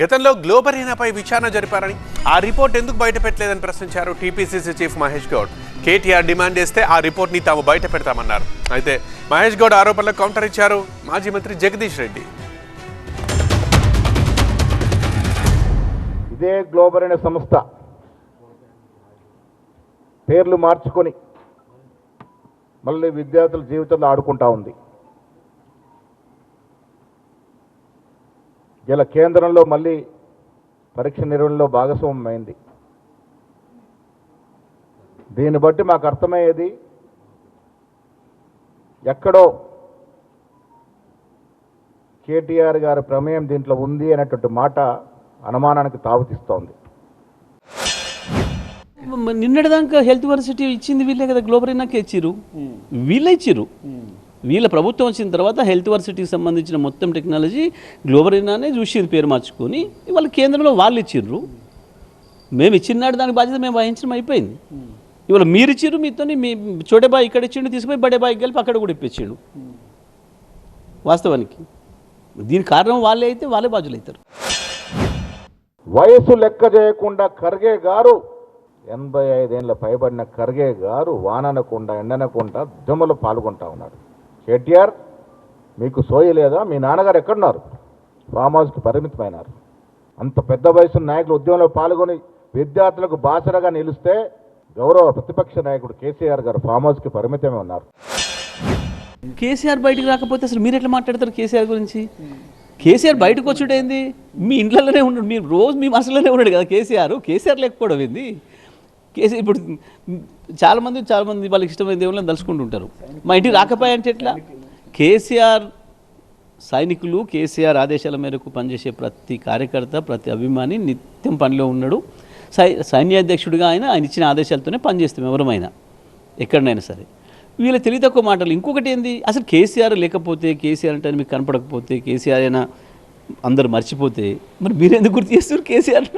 గతంలో గ్లోబరీనాపై విచారణ జరిపారని ఆ రిపోర్ట్ ఎందుకు బయటపెట్టలేదని ప్రశ్నించారు TPCC chief Mahesh Goud. KTR demand చేస్తే ఆ రిపోర్ట్ని తాము బయట పెడతామన్నారు. అయితే మహేష్ గౌడ్ ఆరోపణలకు కౌంటర్ ఇచ్చారు మాజీ మంత్రి జగదీష్ రెడ్డి. ఇదే గ్లోబల్ అనే సంస్థ పేర్లు మార్చుకొని మళ్ళీ విద్యార్థుల జీవితంలో ఆడుకుంటా ఉంది. ఇలా కేంద్రంలో మళ్ళీ పరీక్ష నిర్వహణలో భాగస్వామ్యమైంది. దీన్ని బట్టి మాకు అర్థమయ్యేది ఎక్కడో కేటీఆర్ గారి ప్రమేయం దీంట్లో ఉంది అనేటువంటి మాట అనుమానానికి తావుతీస్తోంది. నిన్నటిదాకా హెల్త్ యూనివర్సిటీ ఇచ్చింది వీళ్ళే కదా, గ్లోబరీనాకే ఇచ్చిర్రు, వీళ్ళే ఇచ్చిర్రు. వీళ్ళ ప్రభుత్వం వచ్చిన తర్వాత హెల్త్ యూనివర్సిటీకి సంబంధించిన మొత్తం టెక్నాలజీ గ్లోబరీనానే చూసి పేరు మార్చుకొని వాళ్ళ కేంద్రంలో వాళ్ళు ఇచ్చిర్రు. మేము ఇచ్చినాడు దాని బాధ్యత మేము వహించడం అయిపోయింది. ఇవాళ మీరు ఇచ్చిర్రు, మీతో మీ చోటే బాయ్ ఇక్కడ ఇచ్చిండు, తీసుకుపోయి బడే బాయ్ కలిపి అక్కడ కూడా ఇప్పించిండు. వాస్తవానికి దీనికి కారణం వాళ్ళే అయితే వాళ్ళే బాధ్యులు అవుతారు. వయసు లెక్క చేయకుండా ఖర్గే గారు 85 ఏళ్ళ పైబడిన ఖర్గే గారు వాననకుండా ఎండనకుండా ఉద్యమంలో పాల్గొంటా ఉన్నారు. కేటీఆర్ మీకు సోయి లేదా? మీ నాన్నగారు ఎక్కడున్నారు? ఫామ్ హౌస్కి పరిమితమైనారు. అంత పెద్ద వయసు నాయకులు ఉద్యమంలో పాల్గొని విద్యార్థులకు బాసరగా నిలిస్తే గౌరవ ప్రతిపక్ష నాయకుడు కేసీఆర్ గారు ఫామ్ హౌస్కి పరిమితమే ఉన్నారు. కేసీఆర్ బయటకు రాకపోతే అసలు మీరు ఎట్లా మాట్లాడతారు కేసీఆర్ గురించి? కేసీఆర్ బయటకు వచ్చుడేంది? మీ ఇంట్లోనే ఉన్నాడు, మీరు రోజు మీ మనసులోనే ఉన్నాడు కదా కేసీఆర్ లేకపోవడం ఏంది? కేసీఆర్ ఇప్పుడు చాలామంది వాళ్ళకి ఇష్టమైన దేవుళ్ళని తలుచుకుంటుంటారు. మా ఇంటికి రాకపోయాయంటే ఎట్లా? కేసీఆర్ సైనికులు, కేసీఆర్ ఆదేశాల మేరకు పనిచేసే ప్రతి కార్యకర్త, ప్రతి అభిమాని నిత్యం పనిలో ఉన్నాడు. సైన్యాధ్యక్షుడిగా ఆయన ఇచ్చిన ఆదేశాలతోనే పనిచేస్తాం ఎవరమైనా ఎక్కడైనా సరే. వీళ్ళ తెలివి తక్కువ మాటలు. ఇంకొకటి ఏంది, అసలు కేసీఆర్ లేకపోతే, కేసీఆర్ అంటే మీకు కనపడకపోతే, కేసీఆర్ అయినా అందరు మర్చిపోతే మరి మీరు ఎందుకు గుర్తు చేస్తారు కేసీఆర్?